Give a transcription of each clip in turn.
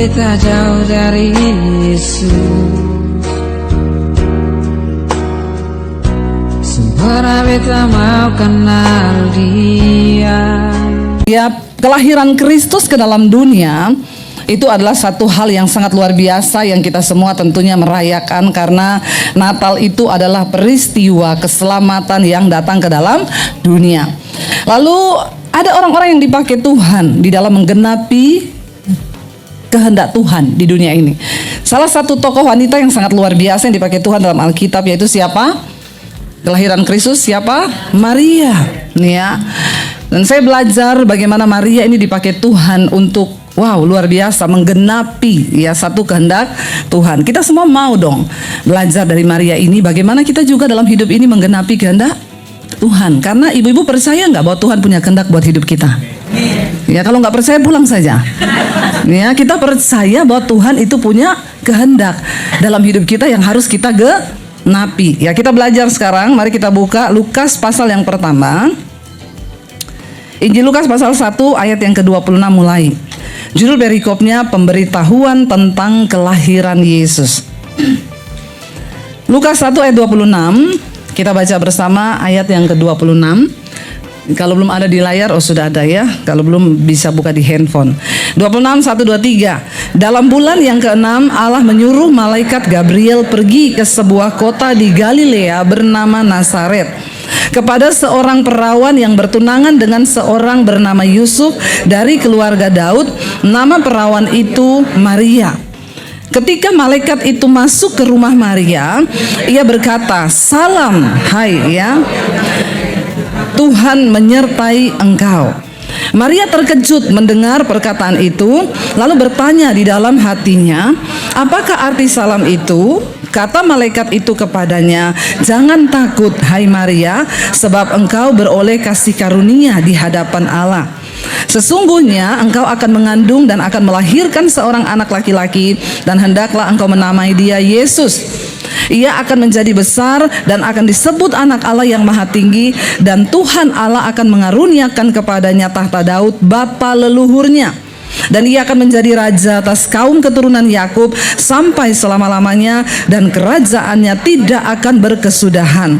beta jauh dari Yesus. Sempurna beta mau kenal Dia. Ya, kelahiran Kristus ke dalam dunia itu adalah satu hal yang sangat luar biasa yang kita semua tentunya merayakan, karena Natal itu adalah peristiwa keselamatan yang datang ke dalam dunia. Lalu ada orang-orang yang dipakai Tuhan di dalam menggenapi kehendak Tuhan di dunia ini. Salah satu tokoh wanita yang sangat luar biasa yang dipakai Tuhan dalam Alkitab yaitu siapa? Kelahiran Kristus siapa? Maria. Nih ya. Dan saya belajar bagaimana Maria ini dipakai Tuhan untuk luar biasa menggenapi ya satu kehendak Tuhan. Kita semua mau dong belajar dari Maria ini bagaimana kita juga dalam hidup ini menggenapi kehendak Tuhan. Karena ibu-ibu percaya nggak bahwa Tuhan punya kehendak buat hidup kita? Ya, kalau nggak percaya pulang saja. Ya, kita percaya bahwa Tuhan itu punya kehendak dalam hidup kita yang harus kita genapi. Ya, kita belajar sekarang. Mari kita buka Lukas pasal yang pertama. Injil Lukas pasal 1 ayat yang ke-26 mulai. Judul perikopnya pemberitahuan tentang kelahiran Yesus. Lukas 1 ayat 26. Kita baca bersama ayat yang ke-26. Kalau belum ada di layar, sudah ada ya. Kalau belum bisa buka di handphone. 26, 1, 2, 3. Dalam bulan yang ke-6 Allah menyuruh malaikat Gabriel pergi ke sebuah kota di Galilea bernama Nazaret, kepada seorang perawan yang bertunangan dengan seorang bernama Yusuf dari keluarga Daud. Nama perawan itu Maria. Ketika malaikat itu masuk ke rumah Maria, ia berkata, "Salam, hai ya, Tuhan menyertai engkau." Maria terkejut mendengar perkataan itu, lalu bertanya di dalam hatinya, "Apakah arti salam itu?" Kata malaikat itu kepadanya, "Jangan takut, hai Maria, sebab engkau beroleh kasih karunia di hadapan Allah. Sesungguhnya engkau akan mengandung dan akan melahirkan seorang anak laki-laki, dan hendaklah engkau menamai dia Yesus. Ia akan menjadi besar dan akan disebut anak Allah yang maha tinggi, dan Tuhan Allah akan mengaruniakan kepadanya tahta Daud bapa leluhurnya. Dan ia akan menjadi raja atas kaum keturunan Yakub sampai selama-lamanya, dan kerajaannya tidak akan berkesudahan."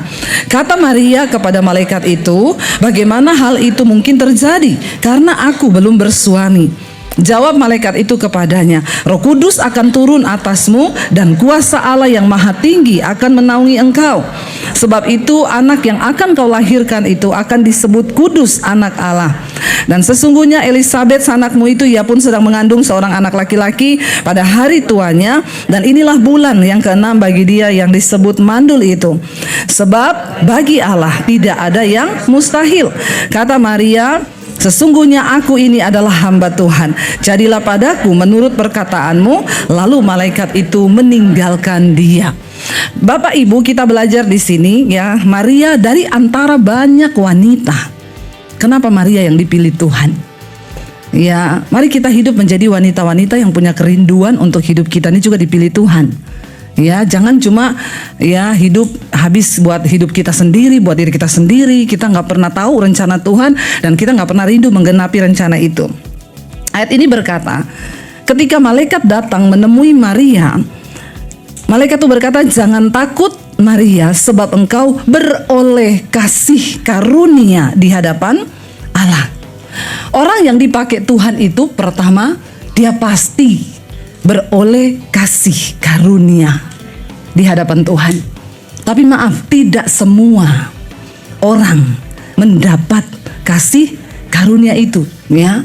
Kata Maria kepada malaikat itu, "Bagaimana hal itu mungkin terjadi? Karena aku belum bersuami." Jawab malaikat itu kepadanya, "Roh Kudus akan turun atasmu, dan kuasa Allah yang maha tinggi akan menaungi engkau. Sebab itu anak yang akan kau lahirkan itu akan disebut kudus, anak Allah. Dan sesungguhnya Elisabet anakmu itu, ia pun sedang mengandung seorang anak laki-laki pada hari tuanya, dan inilah bulan yang ke-6 bagi dia yang disebut mandul itu. Sebab bagi Allah tidak ada yang mustahil." Kata Maria, "Sesungguhnya aku ini adalah hamba Tuhan. Jadilah padaku menurut perkataanmu." Lalu malaikat itu meninggalkan dia. Bapak Ibu, kita belajar di sini ya, Maria dari antara banyak wanita. Kenapa Maria yang dipilih Tuhan? Ya, mari kita hidup menjadi wanita-wanita yang punya kerinduan untuk hidup kita ini juga dipilih Tuhan. Ya, jangan cuma ya hidup habis buat hidup kita sendiri, buat diri kita sendiri. Kita nggak pernah tahu rencana Tuhan, dan kita nggak pernah rindu menggenapi rencana itu. Ayat ini berkata, ketika malaikat datang menemui Maria, malaikat itu berkata, "Jangan takut Maria, sebab engkau beroleh kasih karunia di hadapan Allah." Orang yang dipakai Tuhan itu pertama, dia pasti beroleh kasih karunia di hadapan Tuhan. Tapi maaf, tidak semua orang mendapat kasih karunia itu, ya.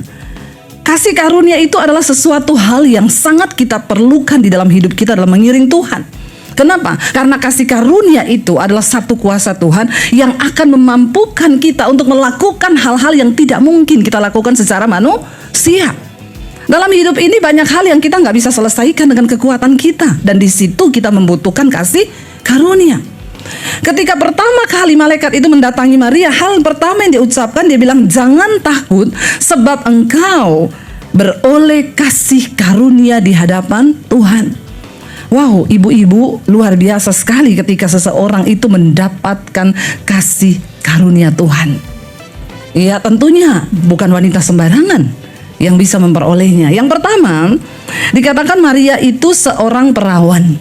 Kasih karunia itu adalah sesuatu hal yang sangat kita perlukan di dalam hidup kita dalam mengiring Tuhan. Kenapa? Karena kasih karunia itu adalah satu kuasa Tuhan yang akan memampukan kita untuk melakukan hal-hal yang tidak mungkin kita lakukan secara manusia. Dalam hidup ini banyak hal yang kita nggak bisa selesaikan dengan kekuatan kita, dan di situ kita membutuhkan kasih karunia. Ketika pertama kali malaikat itu mendatangi Maria, hal pertama yang diucapkan, dia bilang, "Jangan takut, sebab engkau beroleh kasih karunia di hadapan Tuhan." Wow, ibu-ibu, luar biasa sekali ketika seseorang itu mendapatkan kasih karunia Tuhan. Ya, tentunya bukan wanita sembarangan yang bisa memperolehnya. Yang pertama, Dikatakan Maria itu seorang perawan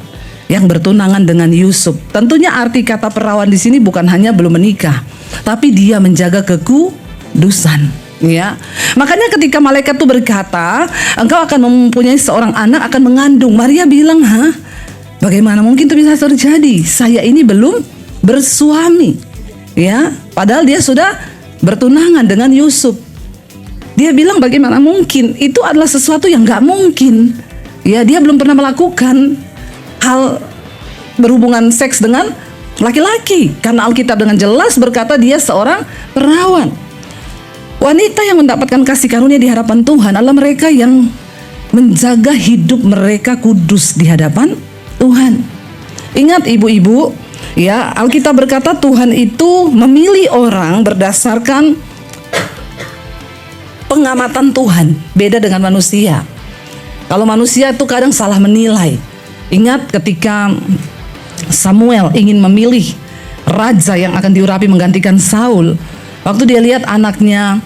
yang bertunangan dengan Yusuf. Tentunya arti kata perawan di sini bukan hanya belum menikah, tapi dia menjaga kekudusan. Ya, makanya ketika malaikat itu berkata, engkau akan mempunyai seorang anak, akan mengandung. Maria bilang, bagaimana mungkin itu bisa terjadi? Saya ini belum bersuami. Ya, padahal dia sudah bertunangan dengan Yusuf. Dia bilang bagaimana mungkin? Itu adalah sesuatu yang gak mungkin. Ya, dia belum pernah melakukan hal berhubungan seks dengan laki-laki, karena Alkitab dengan jelas berkata dia seorang perawan. Wanita yang mendapatkan kasih karunia di hadapan Tuhan adalah mereka yang menjaga hidup mereka kudus di hadapan Tuhan. Ingat ibu-ibu, ya, Alkitab berkata Tuhan itu memilih orang berdasarkan pengamatan Tuhan, beda dengan manusia. Kalau manusia itu kadang salah menilai. Ingat ketika Samuel ingin memilih raja yang akan diurapi menggantikan Saul, waktu dia lihat anaknya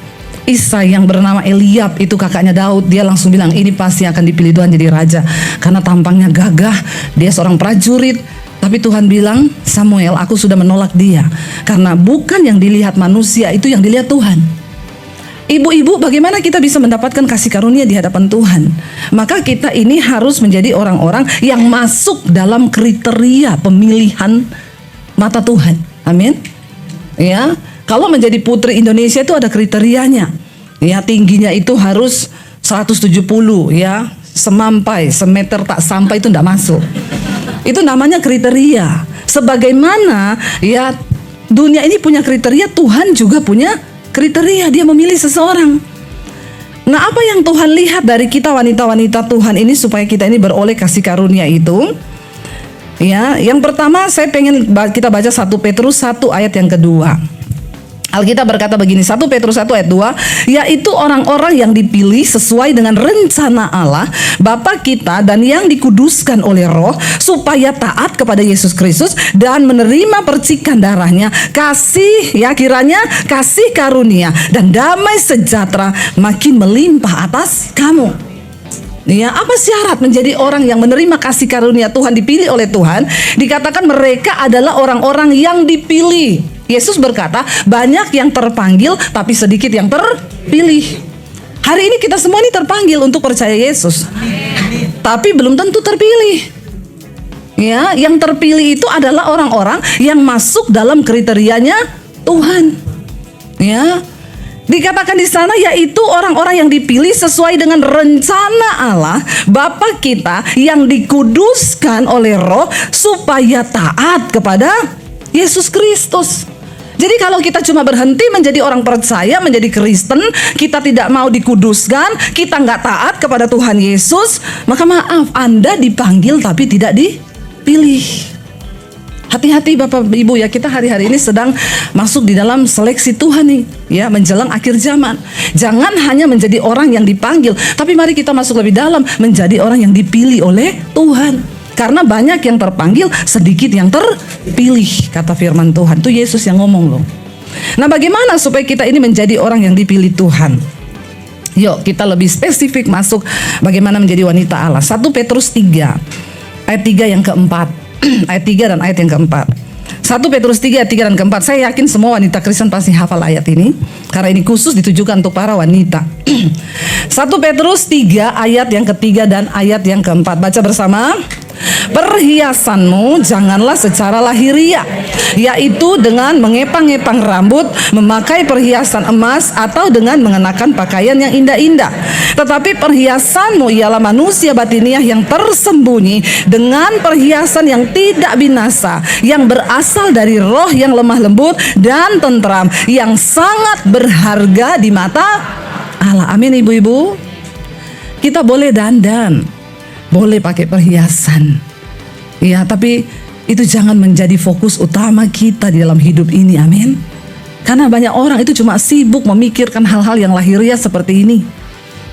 Isai yang bernama Eliab, itu kakaknya Daud, dia langsung bilang ini pasti akan dipilih Tuhan jadi raja, karena tampangnya gagah, dia seorang prajurit. Tapi Tuhan bilang, Samuel, aku sudah menolak dia, karena bukan yang dilihat manusia, itu yang dilihat Tuhan. Ibu-ibu, bagaimana kita bisa mendapatkan kasih karunia di hadapan Tuhan? Maka kita ini harus menjadi orang-orang yang masuk dalam kriteria pemilihan mata Tuhan. Amin. Ya, kalau menjadi putri Indonesia itu ada kriterianya. Ya, tingginya itu harus 170, ya, semeter tak sampai itu tidak masuk. Itu namanya kriteria. Sebagaimana ya dunia ini punya kriteria, Tuhan juga punya kriteria, dia memilih seseorang. Nah, apa yang Tuhan lihat dari kita wanita-wanita Tuhan ini supaya kita ini beroleh kasih karunia itu? Ya, yang pertama saya pengen kita baca 1 Petrus 1 ayat yang kedua. Alkitab berkata begini, 1 Petrus 1 ayat 2, yaitu orang-orang yang dipilih sesuai dengan rencana Allah Bapa kita dan yang dikuduskan oleh Roh, supaya taat kepada Yesus Kristus dan menerima percikan darahnya, kasih, ya, kiranya kasih karunia dan damai sejahtera makin melimpah atas kamu. Ya, apa syarat menjadi orang yang menerima kasih karunia Tuhan, dipilih oleh Tuhan? Dikatakan mereka adalah orang-orang yang dipilih. Yesus berkata, banyak yang terpanggil tapi sedikit yang terpilih. Hari ini kita semua ini terpanggil untuk percaya Yesus, tapi belum tentu terpilih. Ya, yang terpilih itu adalah orang-orang yang masuk dalam kriterianya Tuhan. Ya, dikatakan di sana yaitu orang-orang yang dipilih sesuai dengan rencana Allah Bapa kita yang dikuduskan oleh Roh, supaya taat kepada Yesus Kristus. Jadi kalau kita cuma berhenti menjadi orang percaya, menjadi Kristen, kita tidak mau dikuduskan, kita nggak taat kepada Tuhan Yesus, maka maaf, Anda dipanggil tapi tidak dipilih. Hati-hati Bapak Ibu ya, kita hari-hari ini sedang masuk di dalam seleksi Tuhan nih, ya, menjelang akhir zaman. Jangan hanya menjadi orang yang dipanggil, tapi mari kita masuk lebih dalam, menjadi orang yang dipilih oleh Tuhan. Karena banyak yang terpanggil, sedikit yang terpilih, kata firman Tuhan. Itu Yesus yang ngomong loh. Nah, bagaimana supaya kita ini menjadi orang yang dipilih Tuhan? Yuk kita lebih spesifik masuk bagaimana menjadi wanita Allah. 1 Petrus 3 ayat 3 yang keempat. Ayat 3 dan ayat yang keempat. 1 Petrus 3 ayat 3 dan keempat. Saya yakin semua wanita Kristen pasti hafal ayat ini, karena ini khusus ditujukan untuk para wanita. 1 Petrus 3 ayat yang ketiga dan ayat yang keempat. Baca bersama. Perhiasanmu janganlah secara lahiriah, yaitu dengan mengepang-epang rambut, memakai perhiasan emas, atau dengan mengenakan pakaian yang indah-indah. Tetapi perhiasanmu ialah manusia batiniah yang tersembunyi dengan perhiasan yang tidak binasa, yang berasal dari roh yang lemah lembut dan tentram, yang sangat berharga di mata Allah. Amin ibu-ibu. Kita boleh dandan, boleh pakai perhiasan, ya, tapi itu jangan menjadi fokus utama kita di dalam hidup ini. Amin. Karena banyak orang itu cuma sibuk memikirkan hal-hal yang lahiriah seperti ini,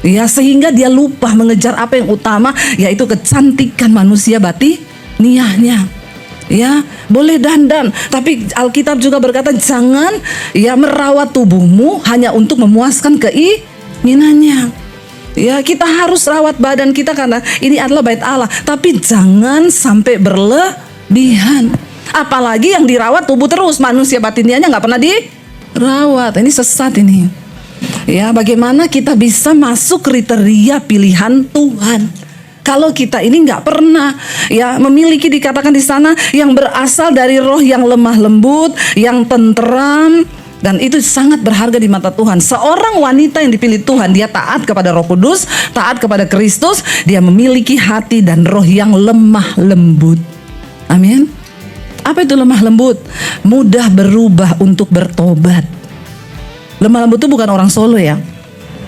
ya, sehingga dia lupa mengejar apa yang utama, yaitu kecantikan manusia batiniahnya. Ya, boleh dandan, tapi Alkitab juga berkata jangan ya merawat tubuhmu hanya untuk memuaskan keinginannya. Ya, kita harus rawat badan kita karena ini adalah bait Allah. Tapi jangan sampai berlebihan. Apalagi yang dirawat tubuh terus, manusia batinianya nggak pernah dirawat. Ini sesat ini. Ya, bagaimana kita bisa masuk kriteria pilihan Tuhan? Kalau kita ini nggak pernah ya memiliki, dikatakan di sana, yang berasal dari roh yang lemah lembut, yang tenteram. Dan itu sangat berharga di mata Tuhan. Seorang wanita yang dipilih Tuhan, dia taat kepada Roh Kudus, taat kepada Kristus, dia memiliki hati dan roh yang lemah lembut. Amin. Apa itu lemah lembut? Mudah berubah untuk bertobat. Lemah lembut itu bukan orang Solo ya,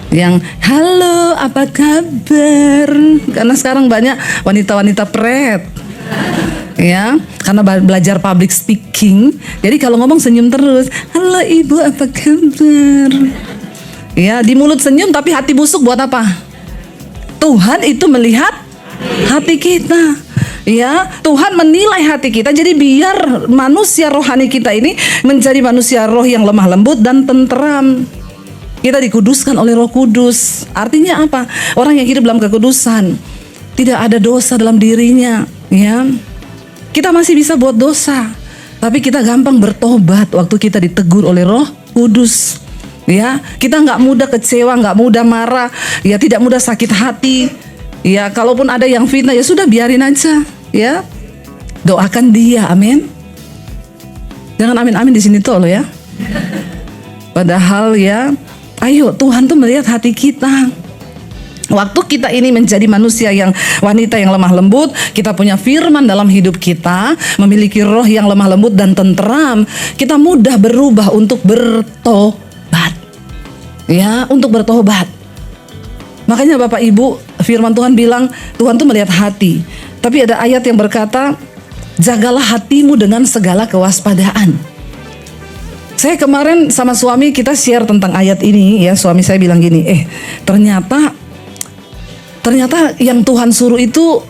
yang halo apa kabar. Karena sekarang banyak wanita-wanita pret, ya, karena belajar public speaking. Jadi kalau ngomong senyum terus. Halo ibu apa kabar? Ya, di mulut senyum tapi hati busuk buat apa? Tuhan itu melihat hati kita. Ya, Tuhan menilai hati kita. Jadi biar manusia rohani kita ini menjadi manusia roh yang lemah lembut dan tenteram. Kita dikuduskan oleh Roh Kudus. Artinya apa? Orang yang hidup dalam kekudusan, tidak ada dosa dalam dirinya, ya. Kita masih bisa buat dosa, tapi kita gampang bertobat waktu kita ditegur oleh Roh Kudus. Ya, kita nggak mudah kecewa, nggak mudah marah, ya tidak mudah sakit hati. Ya, kalaupun ada yang fitnah, ya sudah biarin aja, ya. Doakan dia, amin. Jangan amin-amin di sini tuh lo ya. Padahal ya, ayo Tuhan tuh melihat hati kita. Waktu kita ini menjadi manusia yang wanita yang lemah lembut, kita punya firman dalam hidup kita, memiliki roh yang lemah lembut dan tenteram, kita mudah berubah untuk bertobat. Ya, untuk bertobat. Makanya Bapak Ibu, firman Tuhan bilang, Tuhan tuh melihat hati. Tapi ada ayat yang berkata, jagalah hatimu dengan segala kewaspadaan. Saya kemarin sama suami kita share tentang ayat ini, ya. Suami saya bilang gini, ternyata yang Tuhan suruh itu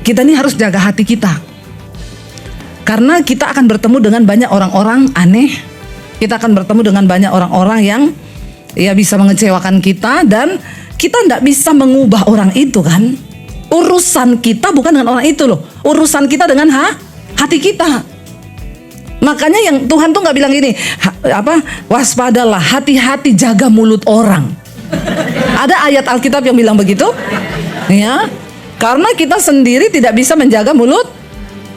kita ini harus jaga hati kita. Karena kita akan bertemu dengan banyak orang-orang aneh. Kita akan bertemu dengan banyak orang-orang yang ya bisa mengecewakan kita, dan kita tidak bisa mengubah orang itu kan. Urusan kita bukan dengan orang itu loh. Urusan kita dengan hati kita. Makanya yang Tuhan tuh nggak bilang gini, waspadalah, hati-hati jaga mulut orang. Ada ayat Alkitab yang bilang begitu, ya. Karena kita sendiri tidak bisa menjaga mulut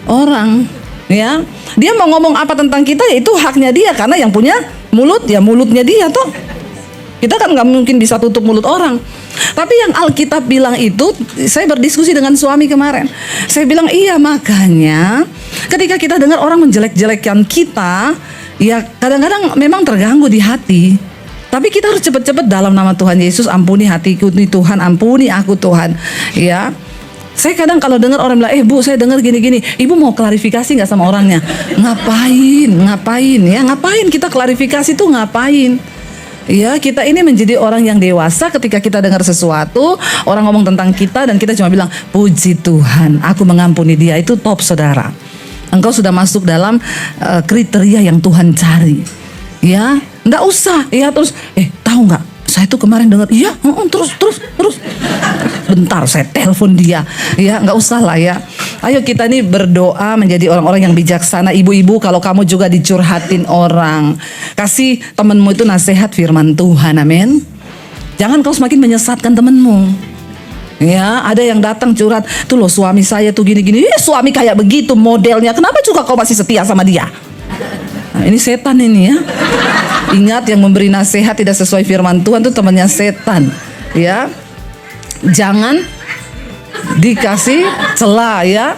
orang, ya. Dia mau ngomong apa tentang kita, ya itu haknya dia, karena yang punya mulut ya mulutnya dia toh. Kita kan nggak mungkin bisa tutup mulut orang. Tapi yang Alkitab bilang itu, saya berdiskusi dengan suami kemarin. Saya bilang iya, makanya ketika kita dengar orang menjelek-jelekkan kita, ya kadang-kadang memang terganggu di hati. Tapi kita harus cepat-cepat dalam nama Tuhan Yesus, ampuni hatiku nih Tuhan, ampuni aku Tuhan. Ya, saya kadang kalau dengar orang bilang, Bu saya dengar gini-gini, Ibu mau klarifikasi nggak sama orangnya? Ngapain ya? Ngapain kita klarifikasi tuh ngapain? Ya, kita ini menjadi orang yang dewasa ketika kita dengar sesuatu, orang ngomong tentang kita dan kita cuma bilang, puji Tuhan, aku mengampuni dia. Itu top saudara. Engkau sudah masuk dalam kriteria yang Tuhan cari. Ya, nggak usah. Ya terus, tahu nggak? Saya tuh kemarin dengar, iya, terus. Bentar, saya telepon dia. Ya, nggak usah lah ya. Ayo kita nih berdoa menjadi orang-orang yang bijaksana. Ibu-ibu, kalau kamu juga dicurhatin orang, kasih temenmu itu nasihat firman Tuhan, amin. Jangan kau semakin menyesatkan temenmu. Ya, ada yang datang curhat, tuh loh suami saya tuh gini-gini. Suami kayak begitu modelnya, kenapa juga kau masih setia sama dia? Nah, ini setan ini ya. Ingat, yang memberi nasihat tidak sesuai firman Tuhan itu temannya setan. Ya, jangan dikasih celah ya.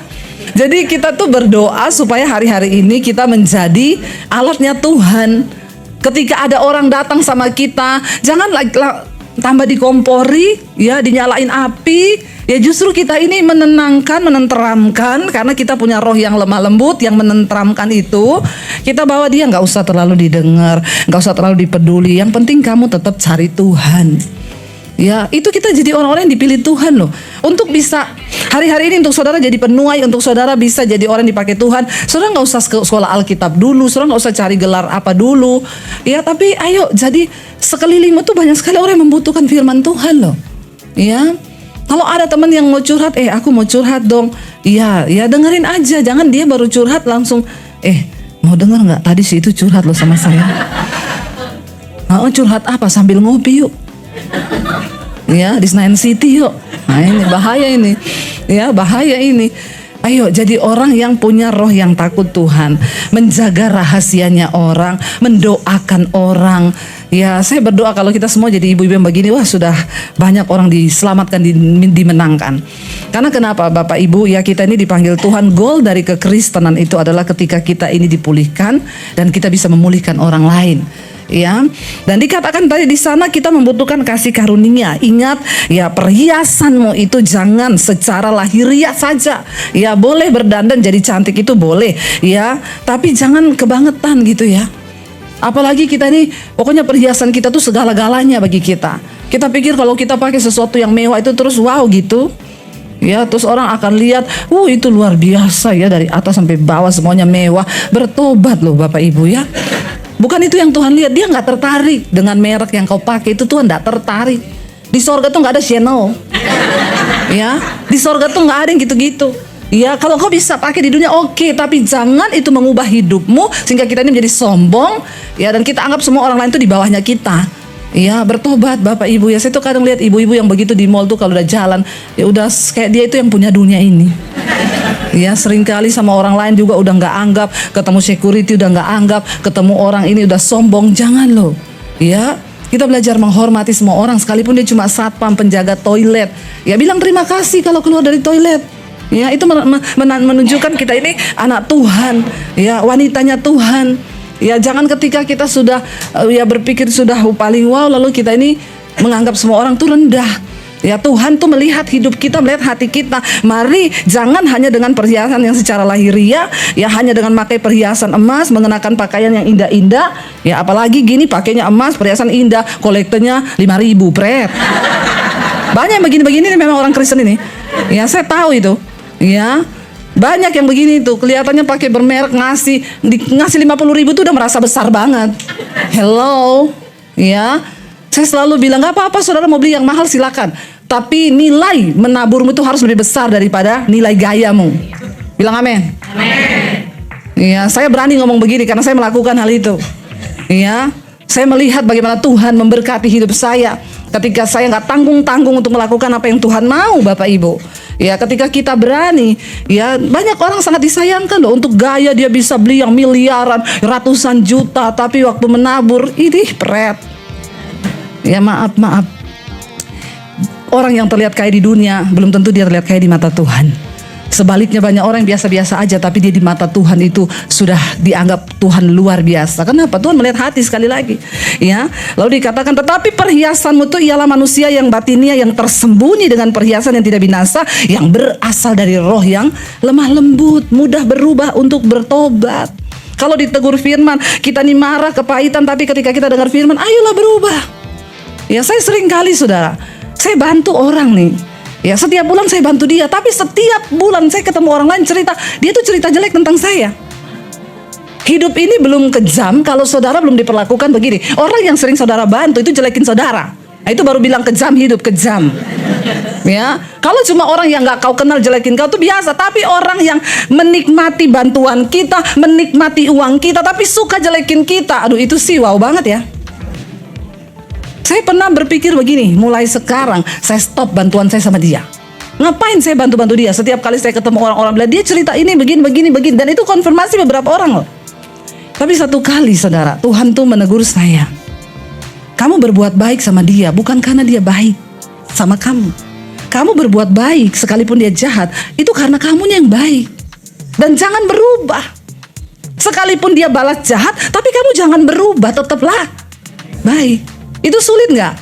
Jadi kita tuh berdoa supaya hari-hari ini kita menjadi alatnya Tuhan. Ketika ada orang datang sama kita, jangan tambah dikompori, ya, dinyalain api. Ya justru kita ini menenangkan, menenteramkan, karena kita punya roh yang lemah lembut, yang menenteramkan itu. Kita bawa dia, nggak usah terlalu didengar, nggak usah terlalu dipeduli. Yang penting kamu tetap cari Tuhan. Ya, itu kita jadi orang-orang yang dipilih Tuhan loh. Untuk bisa hari-hari ini untuk saudara jadi penuai, untuk saudara bisa jadi orang yang dipakai Tuhan. Saudara nggak usah sekolah Alkitab dulu, saudara nggak usah cari gelar apa dulu. Ya, tapi ayo jadi sekelilingmu tuh banyak sekali orang yang membutuhkan firman Tuhan loh. Ya, kalau ada teman yang mau curhat, aku mau curhat dong. Iya, ya dengerin aja. Jangan dia baru curhat langsung, mau denger nggak? Tadi si itu curhat loh sama saya. Mau curhat apa? Sambil ngopi yuk. Ya, di Senayan City yuk. Nah ini bahaya ini. Ya, bahaya ini. Ayo jadi orang yang punya roh yang takut Tuhan, menjaga rahasianya orang, mendoakan orang. Ya, saya berdoa kalau kita semua jadi ibu-ibu yang begini, wah sudah banyak orang diselamatkan, dimenangkan. Karena kenapa Bapak Ibu? Ya kita ini dipanggil Tuhan, goal dari kekristenan itu adalah ketika kita ini dipulihkan dan kita bisa memulihkan orang lain. Ya, dan dikatakan tadi di sana kita membutuhkan kasih karunia. Ingat ya, perhiasanmu itu jangan secara lahiriah saja. Ya boleh berdandan jadi cantik itu boleh ya, tapi jangan kebangetan gitu ya. Apalagi kita nih, pokoknya perhiasan kita tuh segala-galanya bagi kita. Kita pikir kalau kita pakai sesuatu yang mewah itu terus wow gitu. Ya, terus orang akan lihat, itu luar biasa ya, dari atas sampai bawah semuanya mewah. Bertobat loh Bapak Ibu ya. Bukan itu yang Tuhan lihat. Dia nggak tertarik dengan merek yang kau pakai itu. Tuhan nggak tertarik. Di sorga tuh nggak ada Chanel. Ya, di sorga tuh nggak ada yang gitu-gitu. Ya, kalau kau bisa pakai di dunia oke, tapi jangan itu mengubah hidupmu sehingga kita ini menjadi sombong. Ya, dan kita anggap semua orang lain itu di bawahnya kita. Ya, bertobat Bapak Ibu ya. Saya tuh kadang lihat ibu-ibu yang begitu di mall tuh kalau udah jalan, ya udah kayak dia itu yang punya dunia ini. Ya, seringkali sama orang lain juga udah nggak anggap, ketemu security udah nggak anggap, ketemu orang ini udah sombong. Jangan loh. Ya, kita belajar menghormati semua orang sekalipun dia cuma satpam, penjaga toilet. Ya, bilang terima kasih kalau keluar dari toilet. Ya, itu menunjukkan kita ini anak Tuhan. Ya, wanitanya Tuhan. Ya, jangan ketika kita sudah berpikir sudah paling wow lalu kita ini menganggap semua orang tuh rendah. Ya, Tuhan tuh melihat hidup kita, melihat hati kita. Mari jangan hanya dengan perhiasan yang secara lahiriah, ya hanya dengan pakai perhiasan emas, mengenakan pakaian yang indah-indah. Ya, apalagi gini pakainya emas, perhiasan indah, kolektornya 5.000 pret. Banyak yang begini-begini memang orang Kristen ini. Ya, saya tahu itu. Ya, banyak yang begini tuh, kelihatannya pakai bermerek, ngasih 50.000 tuh udah merasa besar banget. Hello, ya, saya selalu bilang nggak apa-apa, saudara mau beli yang mahal silakan, tapi nilai menaburmu itu harus lebih besar daripada nilai gayamu. Bilang amin. Amin. Ya, saya berani ngomong begini karena saya melakukan hal itu. Ya, saya melihat bagaimana Tuhan memberkati hidup saya ketika saya nggak tanggung-tanggung untuk melakukan apa yang Tuhan mau, Bapak Ibu. Ya, ketika kita berani, ya banyak orang sangat disayangkan loh. Untuk gaya dia bisa beli yang miliaran, ratusan juta, tapi waktu menabur, ini pret. Ya maaf. Orang yang terlihat kaya di dunia belum tentu dia terlihat kaya di mata Tuhan. Sebaliknya banyak orang yang biasa-biasa aja, tapi dia di mata Tuhan itu sudah dianggap Tuhan luar biasa. Kenapa? Tuhan melihat hati sekali lagi. Ya, lalu dikatakan, tetapi perhiasanmu itu ialah manusia yang batinia, yang tersembunyi dengan perhiasan yang tidak binasa, yang berasal dari roh yang lemah lembut, mudah berubah untuk bertobat. Kalau ditegur firman, kita nih marah, kepahitan, tapi ketika kita dengar firman, ayolah berubah. Ya, saya sering kali saudara, saya bantu orang nih. Ya, setiap bulan saya bantu dia, tapi setiap bulan saya ketemu orang lain cerita, dia tuh cerita jelek tentang saya. Hidup ini belum kejam kalau saudara belum diperlakukan begini. Orang yang sering saudara bantu itu jelekin saudara. Nah, itu baru bilang kejam hidup, kejam. Ya, kalau cuma orang yang nggak kau kenal jelekin kau tuh biasa, tapi orang yang menikmati bantuan kita, menikmati uang kita, tapi suka jelekin kita, aduh itu sih wow banget ya. Saya pernah berpikir begini, mulai sekarang saya stop bantuan saya sama dia. Ngapain saya bantu-bantu dia? Setiap kali saya ketemu orang-orang bilang dia cerita ini begini, dan itu konfirmasi beberapa orang loh. Tapi satu kali saudara, Tuhan tuh menegur saya. Kamu berbuat baik sama dia bukan karena dia baik sama kamu. Kamu berbuat baik sekalipun dia jahat, itu karena kamunya yang baik. Dan jangan berubah. Sekalipun dia balas jahat, tapi kamu jangan berubah, tetaplah baik. Itu sulit nggak?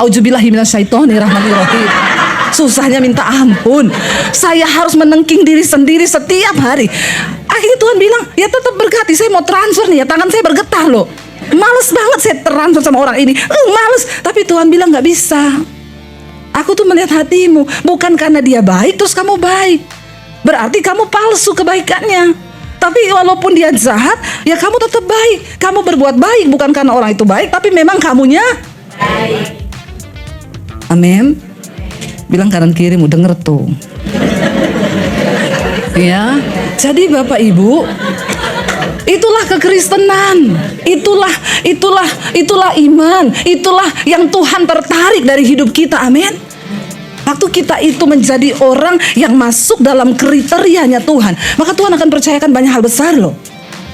Auzubillahi minasyaitonirrahmanirrahim. Susahnya minta ampun. Saya harus menengking diri sendiri setiap hari. Akhirnya Tuhan bilang, ya tetap berkati. Saya mau transfer nih ya, tangan saya bergetar loh. Males banget saya transfer sama orang ini. Males. Tapi Tuhan bilang nggak bisa. Aku tuh melihat hatimu. Bukan karena dia baik terus kamu baik. Berarti kamu palsu kebaikannya. Tapi walaupun dia jahat, ya kamu tetap baik. Kamu berbuat baik bukan karena orang itu baik, tapi memang kamunya baik. Amin. Bilang kanan kirimu, denger tuh. Ya, jadi Bapak Ibu, itulah kekristenan, itulah iman, itulah yang Tuhan tertarik dari hidup kita. Amin. Waktu kita itu menjadi orang yang masuk dalam kriterianya Tuhan, maka Tuhan akan percayakan banyak hal besar loh.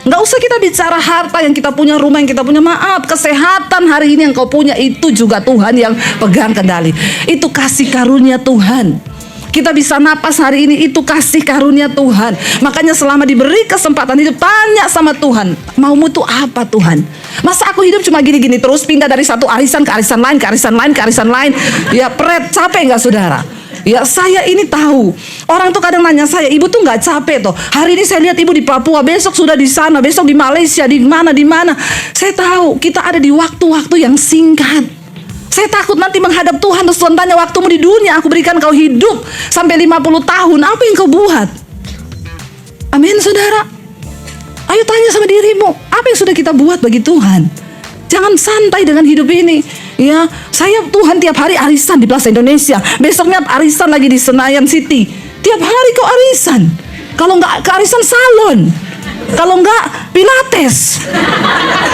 Nggak usah kita bicara harta yang kita punya, rumah yang kita punya. Maaf, kesehatan hari ini yang kau punya itu juga Tuhan yang pegang kendali. Itu kasih karunia Tuhan. Kita bisa napas hari ini itu kasih karunia Tuhan. Makanya selama diberi kesempatan hidup, tanya sama Tuhan, maumu itu apa Tuhan? Masa aku hidup cuma gini-gini terus, pindah dari satu arisan ke arisan lain, ke arisan lain, ke arisan lain. Ya capek nggak saudara? Ya saya ini tahu. Orang tuh kadang nanya saya, ibu tuh nggak capek toh? Hari ini saya lihat ibu di Papua, besok sudah di sana, besok di Malaysia, di mana. Saya tahu kita ada di waktu-waktu yang singkat. Saya takut nanti menghadap Tuhan, terus Tuhan tanya, waktumu di dunia aku berikan kau hidup sampai 50 tahun, apa yang kau buat? Amin saudara. Ayo tanya sama dirimu, apa yang sudah kita buat bagi Tuhan? Jangan santai dengan hidup ini. Ya, saya Tuhan tiap hari arisan di Plaza Indonesia, besoknya arisan lagi di Senayan City. Tiap hari kau arisan. Kalau nggak ke arisan salon, kalau nggak pilates.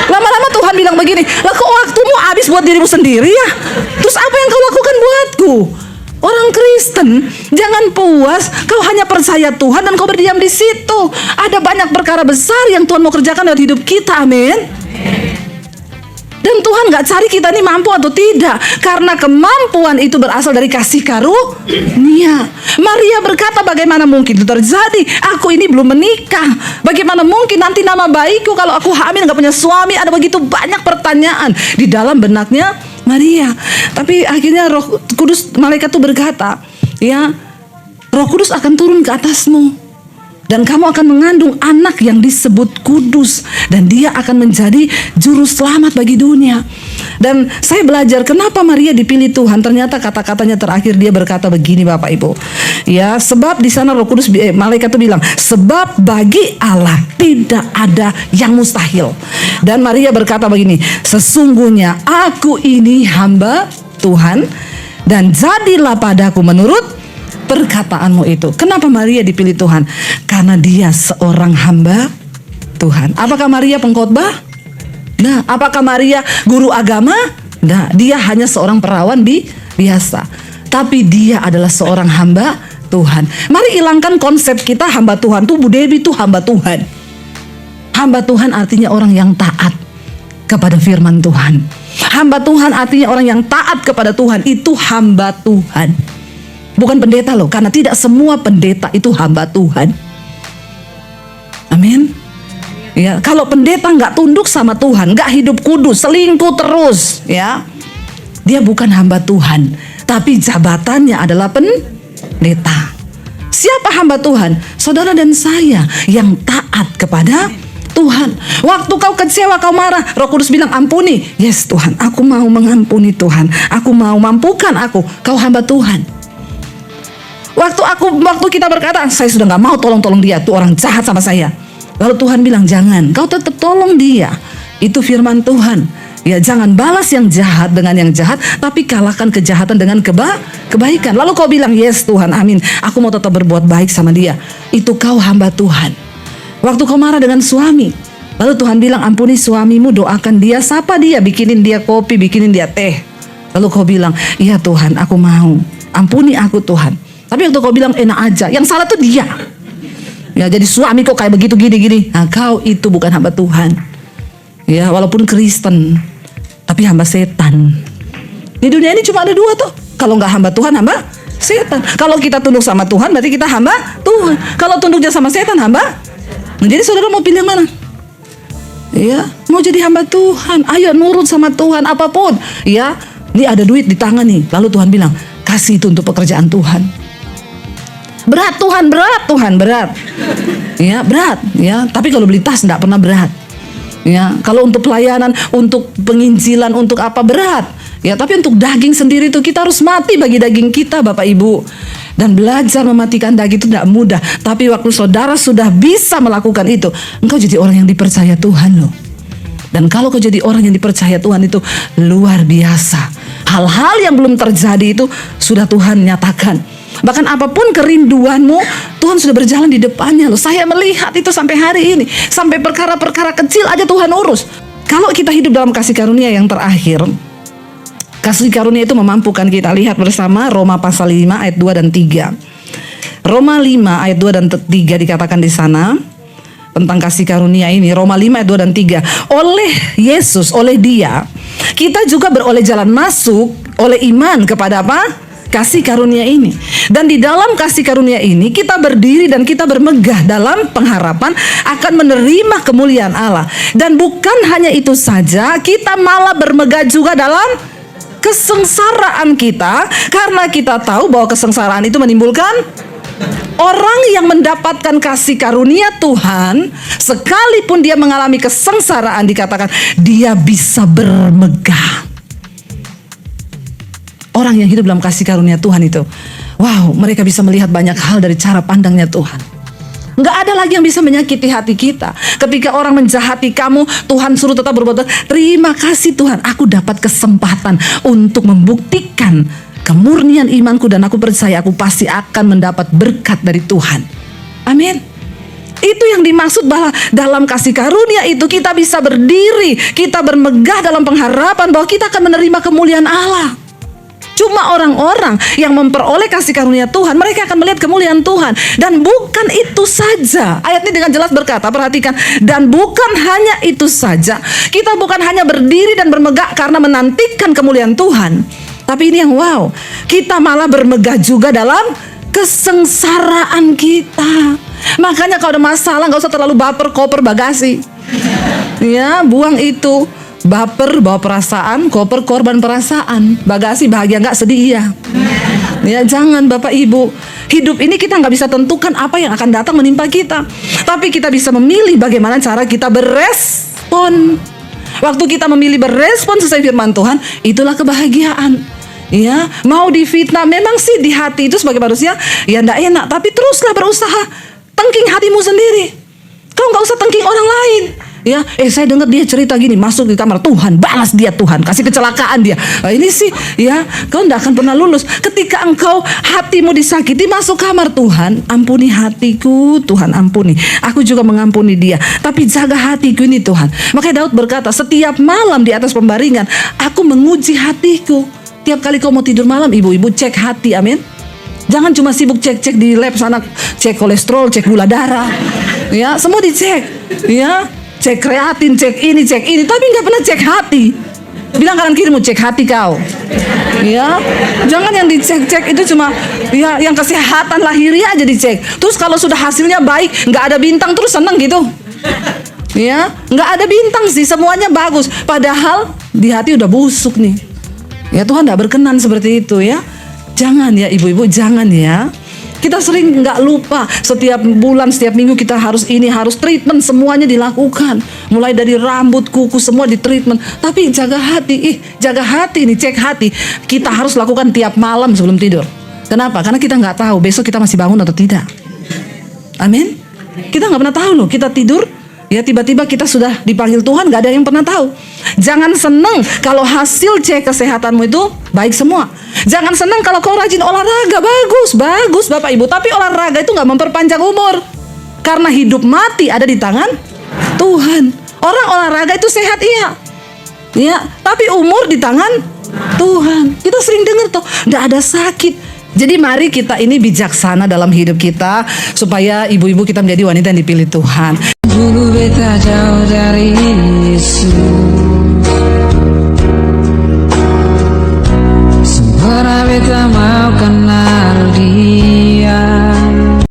Lama-lama Tuhan bilang begini, lah kok waktumu habis buat dirimu sendiri ya? Terus apa yang kau lakukan buatku? Orang Kristen jangan puas kau hanya percaya Tuhan dan kau berdiam di situ. Ada banyak perkara besar yang Tuhan mau kerjakan dalam hidup kita. Amin. Dan Tuhan gak cari kita ini mampu atau tidak, karena kemampuan itu berasal dari kasih karunia. Maria berkata, bagaimana mungkin itu terjadi? Aku ini belum menikah. Bagaimana mungkin nanti nama baikku kalau aku hamil gak punya suami? Ada begitu banyak pertanyaan di dalam benaknya Maria. Tapi akhirnya Roh Kudus, malaikat itu berkata, ya, Roh Kudus akan turun ke atasmu dan kamu akan mengandung anak yang disebut kudus, dan dia akan menjadi juru selamat bagi dunia. Dan saya belajar kenapa Maria dipilih Tuhan. Ternyata kata-katanya terakhir dia berkata begini Bapak Ibu. Ya, sebab di sana Roh Kudus, malaikat itu bilang, sebab bagi Allah tidak ada yang mustahil. Dan Maria berkata begini, sesungguhnya aku ini hamba Tuhan, dan jadilah padaku menurut perkataanmu itu. Kenapa Maria dipilih Tuhan? Karena dia seorang hamba Tuhan. Apakah Maria pengkhotbah? Nah, apakah Maria guru agama? Nah, dia hanya seorang perawan biasa. Tapi dia adalah seorang hamba Tuhan. Mari hilangkan konsep kita hamba Tuhan tuh Bu Dewi tuh hamba Tuhan. Hamba Tuhan artinya orang yang taat kepada firman Tuhan. Hamba Tuhan artinya orang yang taat kepada Tuhan, itu hamba Tuhan. Bukan pendeta loh, karena tidak semua pendeta itu hamba Tuhan. Amin. Ya, kalau pendeta nggak tunduk sama Tuhan, nggak hidup kudus, selingkuh terus, ya, dia bukan hamba Tuhan. Tapi jabatannya adalah pendeta. Siapa hamba Tuhan? Saudara dan saya yang taat kepada Tuhan. Waktu kau kecewa, kau marah, Roh Kudus bilang ampuni. Yes Tuhan, aku mau mengampuni Tuhan. Aku mau, mampukan aku. Kau hamba Tuhan. Waktu kita berkata, saya sudah nggak mau tolong dia, tuh orang jahat sama saya. Lalu Tuhan bilang, jangan, kau tetap tolong dia. Itu firman Tuhan. Ya, jangan balas yang jahat dengan yang jahat, tapi kalahkan kejahatan dengan kebaikan. Lalu kau bilang, yes Tuhan, amin. Aku mau tetap berbuat baik sama dia. Itu kau hamba Tuhan. Waktu kau marah dengan suami, lalu Tuhan bilang, ampuni suamimu, doakan dia, sapa dia, bikinin dia kopi, bikinin dia teh. Lalu kau bilang, iya Tuhan, aku mau. Ampuni aku Tuhan. Tapi waktu kau bilang enak aja, yang salah tuh dia. Ya, jadi suami kok kayak begitu gini-gini. Nah, kau itu bukan hamba Tuhan. Ya, walaupun Kristen, tapi hamba setan. Di dunia ini cuma ada dua tuh. Kalau nggak hamba Tuhan, hamba setan. Kalau kita tunduk sama Tuhan, berarti kita hamba Tuhan. Kalau tunduknya sama setan, hamba. Nah, jadi saudara mau pilih yang mana? Ya, mau jadi hamba Tuhan. Ayo nurut sama Tuhan apapun. Ya, ini ada duit di tangan nih. Lalu Tuhan bilang, kasih itu untuk pekerjaan Tuhan. Berat Tuhan, berat. Ya, berat. Ya, tapi kalau beli tas enggak pernah berat. Ya, kalau untuk pelayanan, untuk penginjilan, untuk apa berat. Ya, tapi untuk daging sendiri itu kita harus mati bagi daging kita, Bapak Ibu. Dan belajar mematikan daging itu tidak mudah. Tapi waktu saudara sudah bisa melakukan itu, engkau jadi orang yang dipercaya Tuhan loh. Dan kalau kau jadi orang yang dipercaya Tuhan itu luar biasa. Hal-hal yang belum terjadi itu sudah Tuhan nyatakan. Bahkan apapun kerinduanmu, Tuhan sudah berjalan di depannya loh. Saya melihat itu sampai hari ini. Sampai perkara-perkara kecil aja Tuhan urus. Kalau kita hidup dalam kasih karunia yang terakhir, kasih karunia itu memampukan kita. Lihat bersama Roma pasal 5 ayat 2 dan 3. Roma 5 ayat 2 dan 3 dikatakan di sana tentang kasih karunia ini. Roma 5 ayat 2 dan 3. Oleh Yesus, oleh Dia, kita juga beroleh jalan masuk oleh iman kepada apa? Kasih karunia ini. Dan di dalam kasih karunia ini kita berdiri dan kita bermegah dalam pengharapan akan menerima kemuliaan Allah. Dan bukan hanya itu saja, kita malah bermegah juga dalam kesengsaraan kita, karena kita tahu bahwa kesengsaraan itu menimbulkan. Orang yang mendapatkan kasih karunia Tuhan, sekalipun dia mengalami kesengsaraan, dikatakan dia bisa bermegah. Orang yang hidup dalam kasih karunia Tuhan itu, wow, mereka bisa melihat banyak hal dari cara pandangnya Tuhan. Nggak ada lagi yang bisa menyakiti hati kita. Ketika orang menjahati kamu, Tuhan suruh tetap berbuat. Terima kasih Tuhan, aku dapat kesempatan untuk membuktikan kemurnian imanku, dan aku percaya aku pasti akan mendapat berkat dari Tuhan. Amin. Itu yang dimaksud bahwa dalam kasih karunia itu kita bisa berdiri, kita bermegah dalam pengharapan bahwa kita akan menerima kemuliaan Allah. Cuma orang-orang yang memperoleh kasih karunia Tuhan, mereka akan melihat kemuliaan Tuhan. Dan bukan itu saja. Ayat ini dengan jelas berkata, perhatikan. Dan bukan hanya itu saja. Kita bukan hanya berdiri dan bermegah karena menantikan kemuliaan Tuhan. Tapi ini yang wow, kita malah bermegah juga dalam kesengsaraan kita. Makanya kalau ada masalah gak usah terlalu baper, koper bagasi. Ya, buang itu. Baper bawa perasaan, koper korban perasaan, bagasi bahagia nggak, sedih iya. Ya jangan Bapak Ibu. Hidup ini kita nggak bisa tentukan apa yang akan datang menimpa kita, tapi kita bisa memilih bagaimana cara kita berespon. Waktu kita memilih berespon sesuai firman Tuhan, itulah kebahagiaan. Ya, mau difitnah, memang sih di hati itu sebagai manusia ya nggak enak, tapi teruslah berusaha tengking hatimu sendiri. Kau nggak usah tengking orang lain. Ya, saya dengar dia cerita gini, masuk di kamar, Tuhan balas dia, Tuhan kasih kecelakaan dia. Nah, ini sih, ya, kau tidak akan pernah lulus. Ketika engkau hatimu disakiti, masuk kamar, Tuhan ampuni hatiku, Tuhan ampuni. Aku juga mengampuni dia, tapi jaga hatiku ini Tuhan. Makanya Daud berkata, setiap malam di atas pembaringan, aku menguji hatiku. Tiap kali kau mau tidur malam, ibu-ibu cek hati, amin. Jangan cuma sibuk cek-cek di lab sana, cek kolesterol, cek gula darah, ya, semua dicek, ya. Cek kreatin, cek ini, tapi nggak pernah cek hati. Bilang kanan kirimu, cek hati kau. Ya, jangan yang dicek-cek itu cuma ya yang kesehatan lahiriah aja dicek. Terus kalau sudah hasilnya baik, nggak ada bintang terus seneng gitu. Ya, nggak ada bintang sih, semuanya bagus. Padahal di hati udah busuk nih. Ya Tuhan nggak berkenan seperti itu ya. Jangan ya ibu-ibu, jangan ya. Kita sering nggak lupa, setiap bulan, setiap minggu kita harus ini, harus treatment, semuanya dilakukan. Mulai dari rambut, kuku, semua di treatment. Tapi jaga hati, jaga hati nih, cek hati. Kita harus lakukan tiap malam sebelum tidur. Kenapa? Karena kita nggak tahu besok kita masih bangun atau tidak. Amin. Kita nggak pernah tahu loh, kita tidur, ya tiba-tiba kita sudah dipanggil Tuhan, nggak ada yang pernah tahu. Jangan seneng kalau hasil cek kesehatanmu itu baik semua. Jangan senang kalau kau rajin olahraga, bagus Bapak Ibu. Tapi olahraga itu gak memperpanjang umur. Karena hidup mati ada di tangan Tuhan. Orang olahraga itu sehat iya. Ya, tapi umur di tangan Tuhan. Kita sering dengar tuh, gak ada sakit. Jadi mari kita ini bijaksana dalam hidup kita, supaya ibu-ibu kita menjadi wanita yang dipilih Tuhan. Dulu beta jauh dari Yesus, sempurna beta